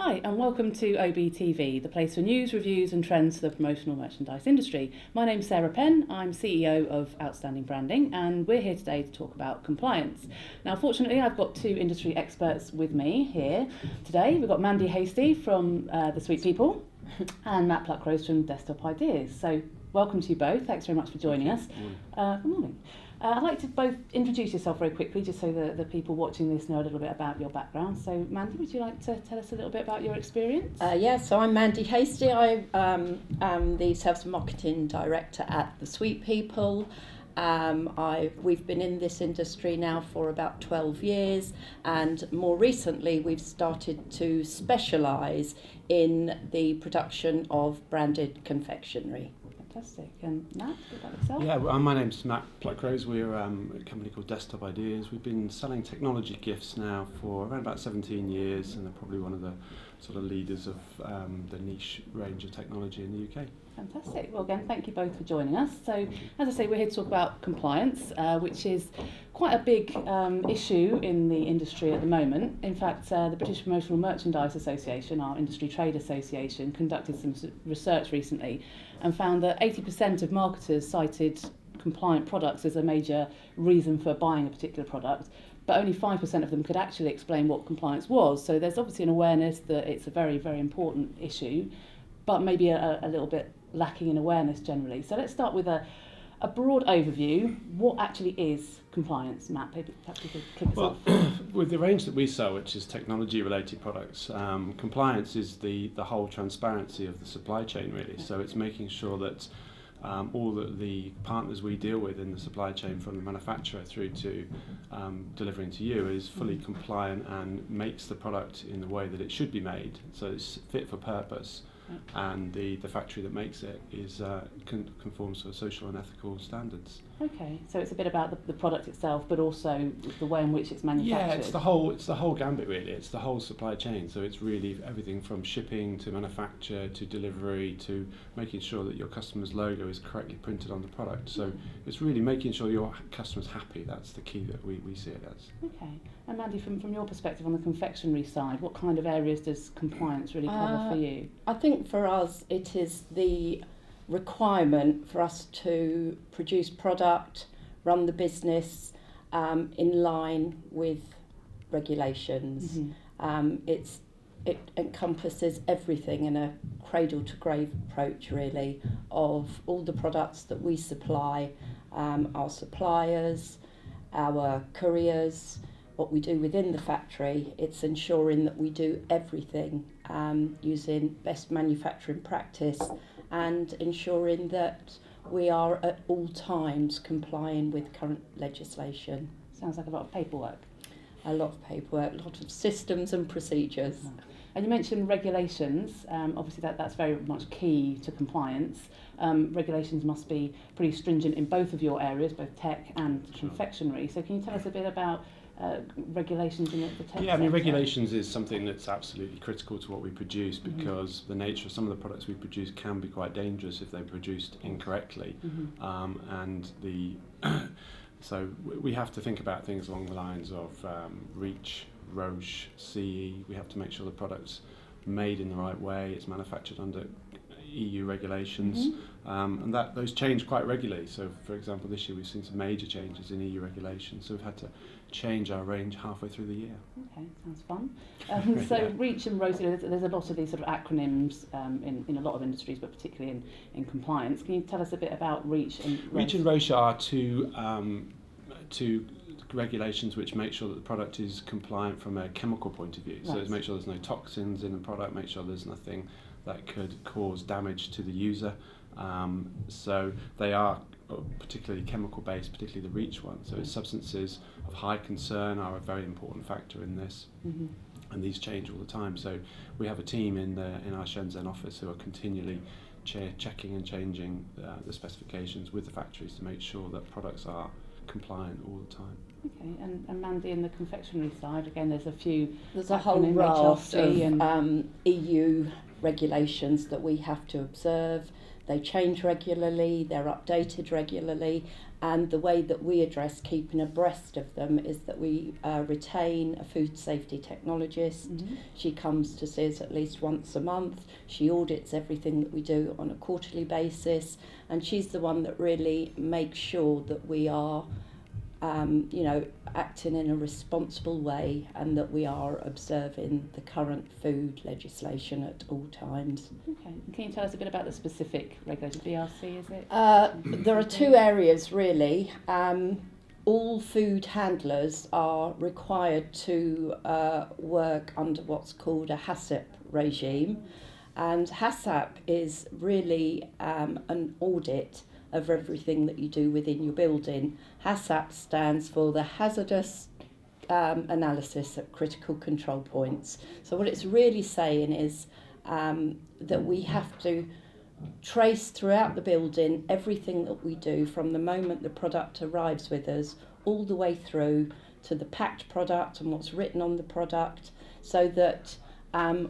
Hi, and welcome to OBTV, the place for news, reviews and trends for the promotional merchandise industry. My name's Sarah Penn, I'm CEO of Outstanding Branding, and we're here today to talk about compliance. Now, fortunately, I've got two industry experts with me here today. We've got Mandy Hasty from The Sweet People and Matt Pluckrose from Desktop Ideas. So welcome to you both. Thanks very much for joining us. Good morning. I'd like to both introduce yourself very quickly, just so the people watching this know a little bit about your background. So, Mandy, would you like to tell us a little bit about your experience? So I'm Mandy Hasty. I am the Sales and Marketing Director at The Sweet People. We've been in this industry now for about 12 years, and more recently we've started to specialise in the production of branded confectionery. Fantastic. And Matt, about yourself? Yeah, my name's Matt Pluckrose. We're a company called Desktop Ideas. We've been selling technology gifts now for around about 17 years, and are probably one of the sort of leaders of the niche range of technology in the UK. Fantastic. Well, again, thank you both for joining us. So, as I say, we're here to talk about compliance, which is quite a big issue in the industry at the moment. In fact, the British Promotional Merchandise Association, our industry trade association, conducted some research recently and found that 80% of marketers cited compliant products as a major reason for buying a particular product, but only 5% of them could actually explain what compliance was. So there's obviously an awareness that it's a very, very important issue, but maybe a little bit lacking in awareness generally. So let's start with a broad overview. What actually is compliance? Matt, perhaps you could kick us off. With the range that we sell, which is technology-related products, compliance is the whole transparency of the supply chain, really. Okay. So it's making sure that all the partners we deal with in the supply chain, from the manufacturer through to delivering to you, is fully compliant and makes the product in the way that it should be made. So it's fit for purpose. And the factory that makes it is conforms to social and ethical standards. Okay, so it's a bit about the product itself, but also the way in which it's manufactured. Yeah, it's the whole gambit, really. It's the whole supply chain. So it's really everything from shipping to manufacture to delivery to making sure that your customer's logo is correctly printed on the product. So it's really making sure your customer's happy. That's the key that we see it as. Okay, and Mandy, from your perspective on the confectionery side, what kind of areas does compliance really cover for you? I think for us it is the requirement for us to produce product, run the business in line with regulations. Mm-hmm. It encompasses everything in a cradle to grave approach, really, of all the products that we supply, our suppliers, our couriers, what we do within the factory. It's ensuring that we do everything using best manufacturing practice and ensuring that we are at all times complying with current legislation. Sounds like a lot of paperwork. A lot of paperwork, a lot of systems and procedures. And you mentioned regulations. Obviously that's very much key to compliance. Regulations must be pretty stringent in both of your areas, both tech and confectionery. So can you tell us a bit about regulations in the tech sector? Regulations is something that's absolutely critical to what we produce, because the nature of some of the products we produce can be quite dangerous if they're produced incorrectly. So we have to think about things along the lines of REACH, ROCE, CE. We have to make sure the product's made in the right way, it's manufactured under EU regulations, and that those change quite regularly. So, for example, this year we've seen some major changes in EU regulations, so we've had to change our range halfway through the year. Okay, sounds fun. So REACH and ROCE, there's a lot of these sort of acronyms in a lot of industries, but particularly in compliance. Can you tell us a bit about REACH and ROCE? REACH and ROCE are two regulations which make sure that the product is compliant from a chemical point of view. Right. So it's make sure there's no toxins in the product, make sure there's nothing that could cause damage to the user. So they are particularly chemical based, particularly the REACH one. So substances of high concern are a very important factor in this. And these change all the time. So we have a team in our Shenzhen office who are continually checking and changing the specifications with the factories to make sure that products are compliant all the time. Okay, and Mandy, in the confectionery side, again, there's a whole raft of EU regulations that we have to observe. they change regularly, they're updated regularly, and the way that we address keeping abreast of them is that we retain a food safety technologist. Mm-hmm. She comes to see us at least once a month. She audits everything that we do on a quarterly basis, and she's the one that really makes sure that we are acting in a responsible way and that we are observing the current food legislation at all times. Okay. And can you tell us a bit about the specific regulation? BRC, is it? There are two areas really. All food handlers are required to work under what's called a HACCP regime, and HACCP is really an audit of everything that you do within your building. HACCP stands for the Hazardous Analysis at Critical Control Points. So what it's really saying is that we have to trace throughout the building everything that we do from the moment the product arrives with us all the way through to the packed product and what's written on the product, so that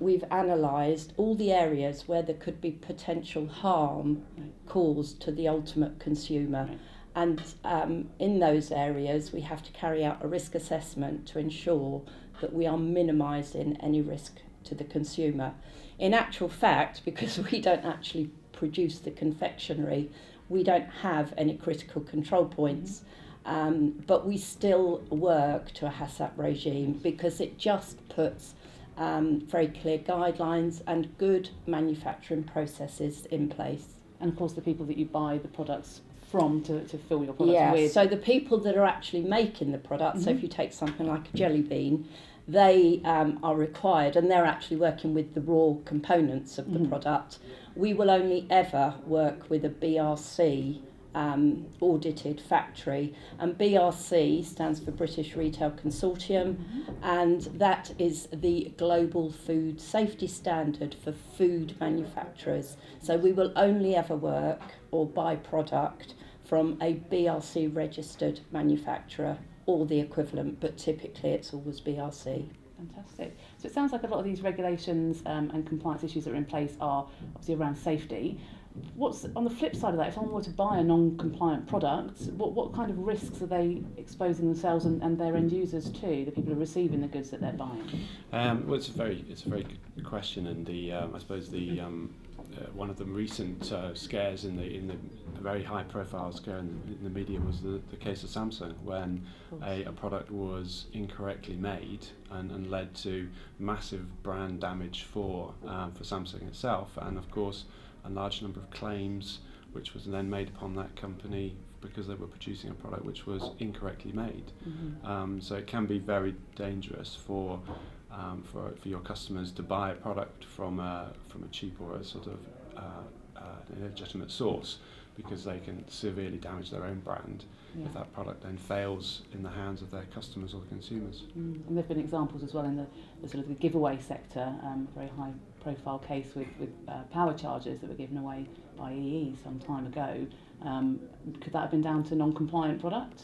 we've analysed all the areas where there could be potential harm caused to the ultimate consumer. Right. And in those areas, we have to carry out a risk assessment to ensure that we are minimising any risk to the consumer. In actual fact, because we don't actually produce the confectionery, we don't have any critical control points, but we still work to a HACCP regime because it just puts very clear guidelines and good manufacturing processes in place. And of course the people that you buy the products from to fill your products with. So the people that are actually making the product, so if you take something like a jelly bean, they are required, and they're actually working with the raw components of the product. We will only ever work with a BRC audited factory, and BRC stands for British Retail Consortium, and that is the global food safety standard for food manufacturers. So we will only ever work or buy product from a BRC registered manufacturer or the equivalent, but typically it's always BRC. Fantastic. So it sounds like a lot of these regulations and compliance issues that are in place are obviously around safety. What's on the flip side of that? If someone were to buy a non-compliant product, what kind of risks are they exposing themselves and their end users to, the people who are receiving the goods that they're buying? Well, it's a very good question, and I suppose one of the recent scares in the very high-profile scare in the media was the case of Samsung, when a product was incorrectly made and led to massive brand damage for Samsung itself, and of course a large number of claims which was then made upon that company because they were producing a product which was incorrectly made. So it can be very dangerous for your customers to buy a product from a cheap or a sort of illegitimate source, because they can severely damage their own brand if that product then fails in the hands of their customers or consumers. And there have been examples as well in the sort of the giveaway sector, a very high profile case with power chargers that were given away by EE some time ago. Could that have been down to non-compliant product?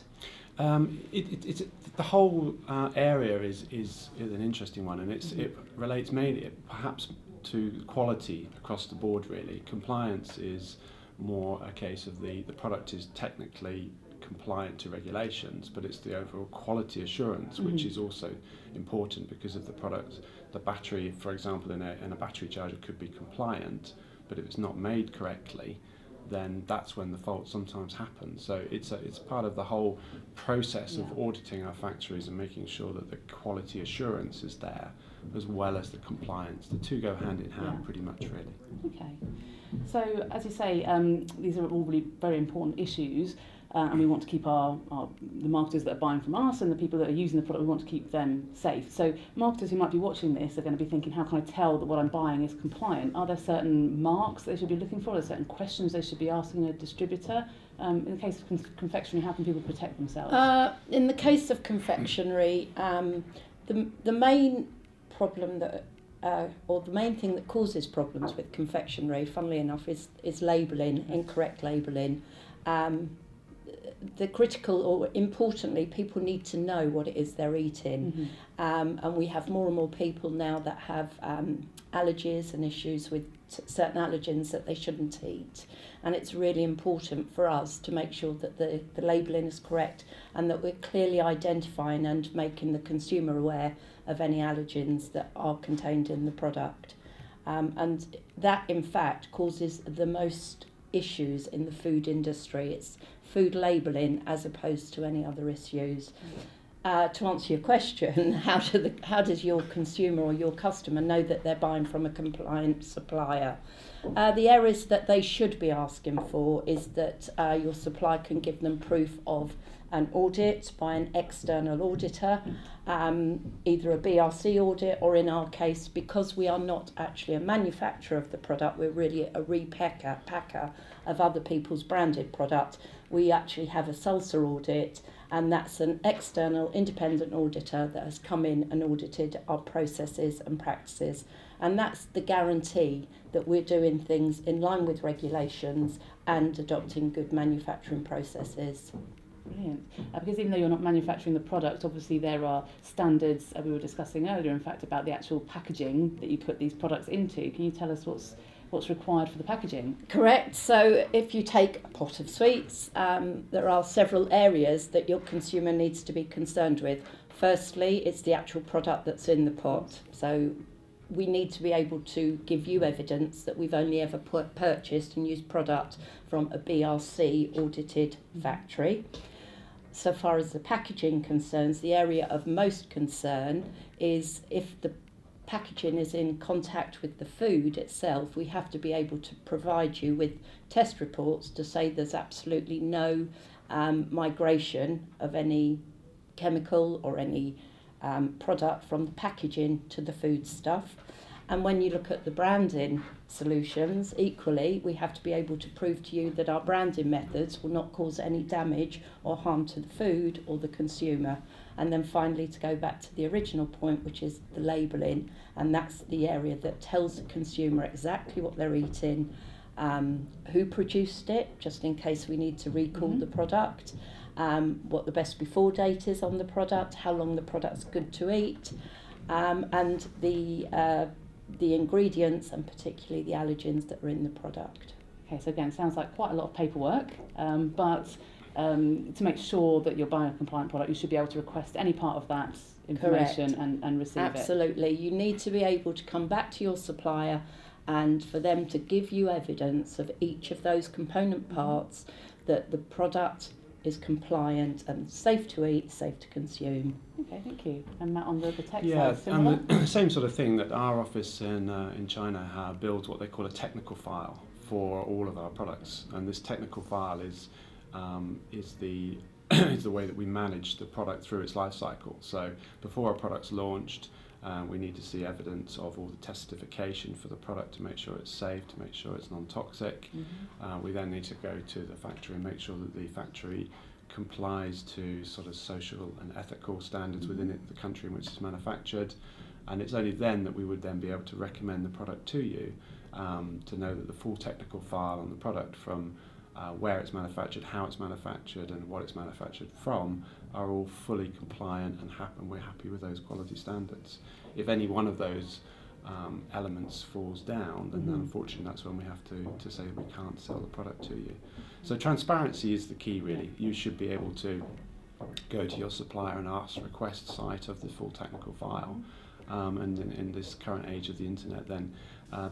It's the whole area is an interesting one, and it relates mainly perhaps to quality across the board really. Compliance is more a case of the product is technically compliant to regulations, but it's the overall quality assurance which is also important because of the product. The battery, for example, in a battery charger could be compliant, but if it's not made correctly, then that's when the fault sometimes happens. So it's part of the whole process of auditing our factories and making sure that the quality assurance is there, as well as the compliance. The two go hand in hand pretty much, really. Okay. So, as you say, these are all really very important issues, and we want to keep the marketers that are buying from us and the people that are using the product, we want to keep them safe. So marketers who might be watching this are going to be thinking, how can I tell that what I'm buying is compliant? Are there certain marks they should be looking for? Are there certain questions they should be asking a distributor? In the case of confectionery, how can people protect themselves? In the case of confectionery, the main problem that or the main thing that causes problems with confectionery, funnily enough, is labelling, incorrect labelling. the critical, or importantly, people need to know what it is they're eating. And we have more and more people now that have allergies and issues with certain allergens that they shouldn't eat. And it's really important for us to make sure that the labelling is correct and that we're clearly identifying and making the consumer aware of any allergens that are contained in the product. And that, in fact, causes the most issues in the food industry. It's food labelling as opposed to any other issues. To answer your question, how does your consumer or your customer know that they're buying from a compliant supplier? The areas that they should be asking for is that your supplier can give them proof of an audit by an external auditor, either a BRC audit, or in our case, because we are not actually a manufacturer of the product, we're really a packer of other people's branded product. We actually have a SALSA audit, and that's an external independent auditor that has come in and audited our processes and practices. And that's the guarantee that we're doing things in line with regulations and adopting good manufacturing processes. Brilliant. Because even though you're not manufacturing the product, obviously there are standards we were discussing earlier, in fact, about the actual packaging that you put these products into. Can you tell us what's required for the packaging? Correct. So if you take a pot of sweets, there are several areas that your consumer needs to be concerned with. Firstly, it's the actual product that's in the pot. So we need to be able to give you evidence that we've only ever purchased and used product from a BRC audited factory. So far as the packaging concerns, the area of most concern is if the packaging is in contact with the food itself, we have to be able to provide you with test reports to say there's absolutely no migration of any chemical or any product from the packaging to the food stuff. And when you look at the branding solutions, equally, we have to be able to prove to you that our branding methods will not cause any damage or harm to the food or the consumer. And then finally, to go back to the original point, which is the labelling, and that's the area that tells the consumer exactly what they're eating, who produced it, just in case we need to recall the product, what the best before date is on the product, how long the product's good to eat, and the ingredients and particularly the allergens that are in the product. Okay, so again, sounds like quite a lot of paperwork, but to make sure that you're buying a compliant product, you should be able to request any part of that information and receive it. Absolutely. You need to be able to come back to your supplier and for them to give you evidence of each of those component parts that the product is compliant and safe to eat, safe to consume. Okay, thank you. And Matt, on the tech Yeah, side, similar? and the same sort of thing that our office in China builds what they call a technical file for all of our products, and this technical file is the is the way that we manage the product through its life cycle. So before a product's launched, we need to see evidence of all the test certification for the product to make sure it's safe, to make sure it's non-toxic. We then need to go to the factory and make sure that the factory complies to sort of social and ethical standards within the country in which it's manufactured. And it's only then that we would then be able to recommend the product to you, to know that the full technical file on the product, from where it's manufactured, how it's manufactured, and what it's manufactured from, are all fully compliant and we're happy with those quality standards. If any one of those elements falls down, then unfortunately that's when we have to say we can't sell the product to you. So transparency is the key, really. You should be able to go to your supplier and request sight of the full technical file. And in this current age of the internet, then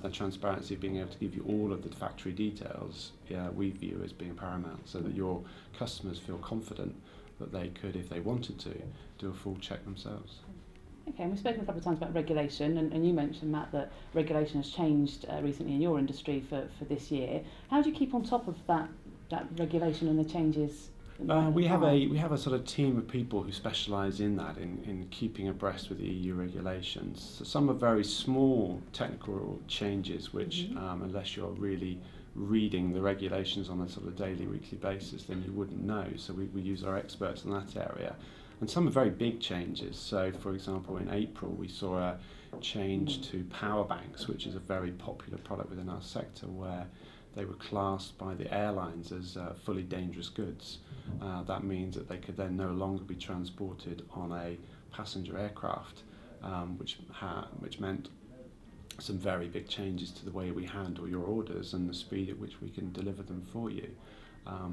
the transparency of being able to give you all of the factory details, we view as being paramount, so that your customers feel confident that they could, if they wanted to, do a full check themselves. Okay, and we've spoken a couple of times about regulation, and you mentioned, Matt, that regulation has changed recently in your industry for this year. How do you keep on top of that regulation and the changes? We have a sort of team of people who specialise in that, in keeping abreast with the EU regulations. So some are very small technical changes which, unless you're really reading the regulations on a sort of daily, weekly basis, then you wouldn't know. So we use our experts in that area. And some are very big changes. So, for example, in April we saw a change to power banks, which is a very popular product within our sector, where they were classed by the airlines as fully dangerous goods. That means that they could then no longer be transported on a passenger aircraft, which meant some very big changes to the way we handle your orders and the speed at which we can deliver them for you.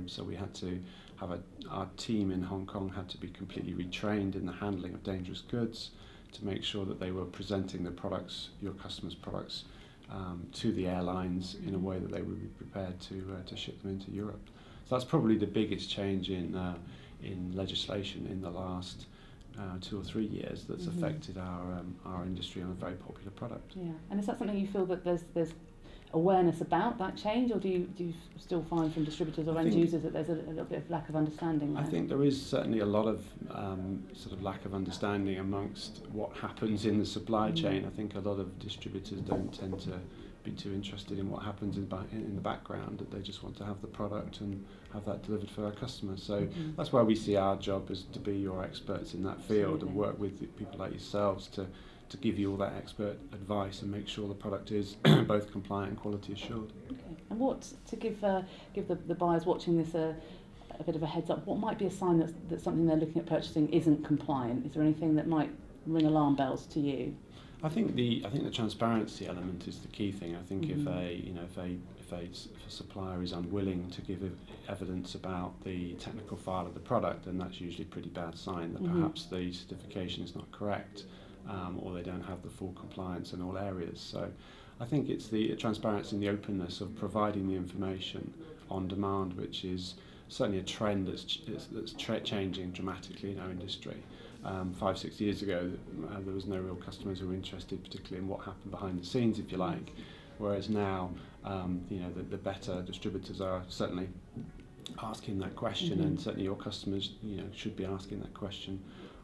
So we had to have our team in Hong Kong had to be completely retrained in the handling of dangerous goods to make sure that they were presenting the products, your customers' products, to the airlines in a way that they would be prepared to ship them into Europe. So that's probably the biggest change in legislation in the last 2 or 3 years that's affected our industry on a very popular product. Yeah, and is that something you feel that there's awareness about that change, or do you still find from distributors or end users that there's a little bit of lack of understanding there? I think there is certainly a lot of sort of lack of understanding amongst what happens in the supply chain. I think a lot of distributors don't tend to be too interested in what happens in the background, that they just want to have the product and have that delivered for our customers. So that's why we see our job as to be your experts in that field and work with people like yourselves to give you all that expert advice and make sure the product is both compliant and quality assured. Okay. And what, to give the buyers watching this a bit of a heads up, what might be a sign that something they're looking at purchasing isn't compliant? Is there anything that might ring alarm bells to you? I think the transparency element is the key thing. I think if a supplier is unwilling to give evidence about the technical file of the product, then that's usually a pretty bad sign that perhaps the certification is not correct, or they don't have the full compliance in all areas. So I think it's the transparency and the openness of providing the information on demand, which is certainly a trend that's changing dramatically in our industry. 5-6 years ago, there was no real customers who were interested particularly in what happened behind the scenes, if you like, whereas now the better distributors are certainly asking that question, and certainly your customers should be asking that question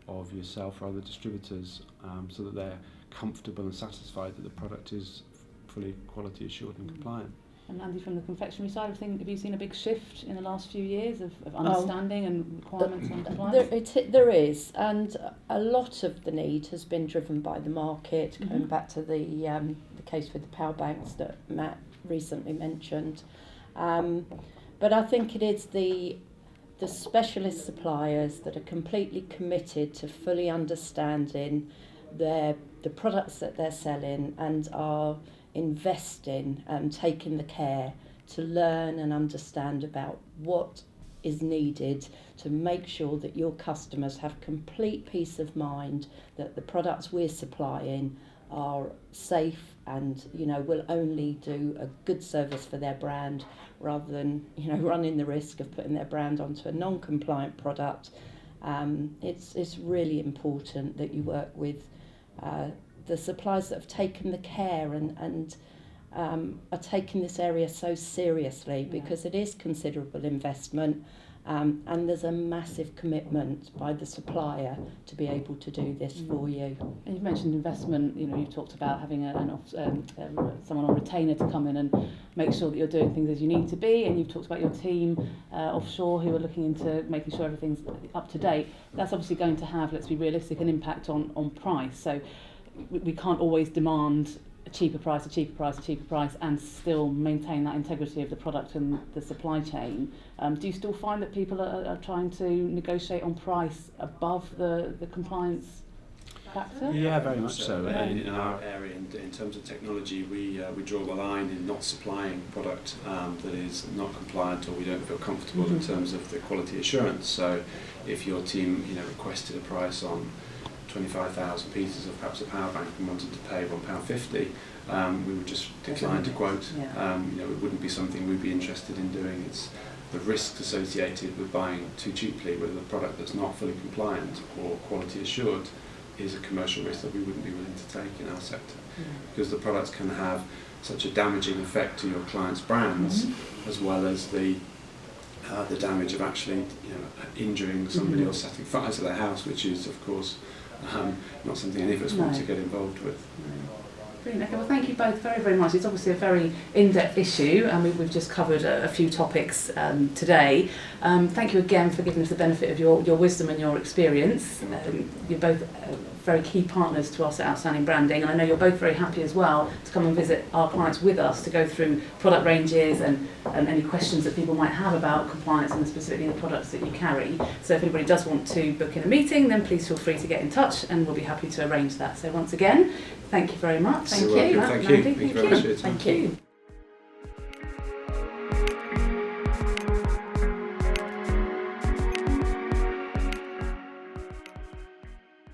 of yourself or other distributors, so that they're comfortable and satisfied that the product is fully quality assured and compliant. And Andy, from the confectionery side of things, have you seen a big shift in the last few years of understanding and requirements on compliance? There is, and a lot of the need has been driven by the market, going back to the case with the power banks that Matt recently mentioned. But I think it is the specialist suppliers that are completely committed to fully understanding the products that they're selling and are investing and taking the care to learn and understand about what is needed to make sure that your customers have complete peace of mind that the products we're supplying are safe and will only do a good service for their brand, rather than running the risk of putting their brand onto a non-compliant product. It's really important that you work with the suppliers that have taken the care and are taking this area so seriously, because it is considerable investment, and there's a massive commitment by the supplier to be able to do this for you. And you've mentioned investment. You've talked about having someone on retainer to come in and make sure that you're doing things as you need to be, and you've talked about your team offshore who are looking into making sure everything's up to date. That's obviously going to have, let's be realistic, an impact on price. So we can't always demand a cheaper price, and still maintain that integrity of the product and the supply chain. Do you still find that people are trying to negotiate on price above the compliance factor? Yeah, very much so. In our area, in terms of technology, we draw the line in not supplying product that is not compliant or we don't feel comfortable in terms of the quality assurance. So if your team requested a price on 25,000 pieces of perhaps a power bank and wanted to pay £1.50, we would just decline to quote. It wouldn't be something we'd be interested in doing. It's the risks associated with buying too cheaply with a product that's not fully compliant or quality assured is a commercial risk that we wouldn't be willing to take in our sector, because the products can have such a damaging effect to your clients' brands, as well as the damage of actually injuring somebody or setting fire to their house, which is of course not something any of us want to get involved with. Brilliant. Okay, well, thank you both very, very much. It's obviously a very in-depth issue, and we've just covered a few topics today. Thank you again for giving us the benefit of your wisdom and your experience. You're both very key partners to us at Outstanding Branding, and I know you're both very happy as well to come and visit our clients with us to go through product ranges and any questions that people might have about compliance and specifically the products that you carry. So if anybody does want to book in a meeting, then please feel free to get in touch and we'll be happy to arrange that. So once again, thank you very much. Thank you. Thank you very much for your time. Thank you.